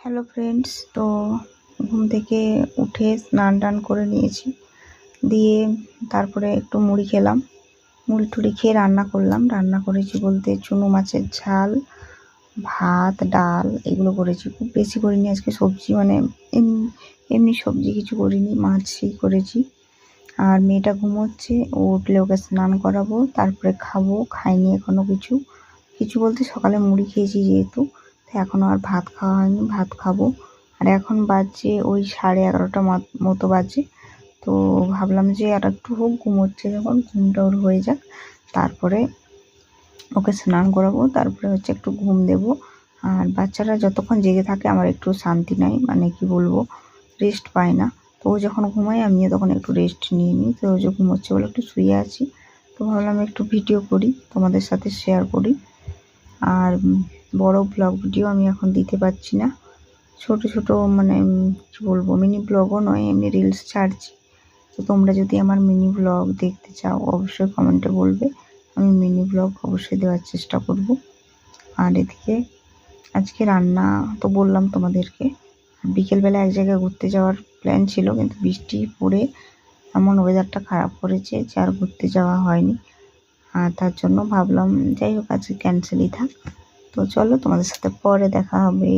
Hello friends, তো ঘুম থেকে উঠে স্নান টান করে নিয়েছি, দিয়ে তারপরে একটু মুড়ি খেলাম। মুড়ি টুড়ি খেয়ে রান্না করলাম। রান্না করেছি বলতে চুনো মাছের ঝাল, ভাত, ডাল এগুলো করেছি। খুব বেশি করিনি আজকে সবজি, মানে এমনি সবজি কিছু করিনি, মাছই করেছি। আর মেয়েটা ঘুমোচ্ছে, ও উঠলে ওকে স্নান করাবো, তারপরে খাবো। খাইনি এখনও কিছু কিছু বলতে সকালে মুড়ি খেয়েছি যেহেতু, তো এখনও আর ভাত খাওয়া হয়নি, ভাত খাবো। আর এখন বাজে ওই 11:30 মতো বাজে। তো ভাবলাম যে আর একটু হোক, ঘুমোচ্ছে যখন, ঘুমটা ওর হয়ে যাক, তারপরে ওকে স্নান করাবো, তারপরে একটু ঘুম দেবো। আর বাচ্চারা যতক্ষণ জেগে থাকে আমার একটু শান্তি নাই, মানে কি বলবো, রেস্ট পায় না। তো ও যখন ঘুমায় আমিও তখন একটু রেস্ট নিয়ে নিই। তো ও যে ঘুমোচ্ছে বলে একটু শুয়ে আছি, তো ভাবলাম একটু ভিডিও করি, তোমাদের সাথে শেয়ার করি। আর বড় ব্লগ ভিডিও আমি এখন দিতে পারছি না, ছোট ছোট মানে কি বলবো, মিনি ব্লগও নয়, এমনি রিলস ছাড়ছি। তো তোমরা যদি আমার মিনি ব্লগ দেখতে চাও অবশ্যই কমেন্টে বলবে, আমি মিনি ব্লগ অবশ্যই দেওয়ার চেষ্টা করব। আর এদিকে আজকে রান্না তো বললাম তোমাদেরকে। বিকেলবেলা এক জায়গায় ঘুরতে যাওয়ার প্ল্যান ছিল, কিন্তু বৃষ্টি পড়ে এমন ওয়েদারটা খারাপ করেছে যে আর ঘুরতে যাওয়া হয়নি। আর তার জন্য ভাবলাম যাই হোক আজকে ক্যান্সেলই থাক। তো চলো, তোমাদের সাথে পরে দেখা হবে।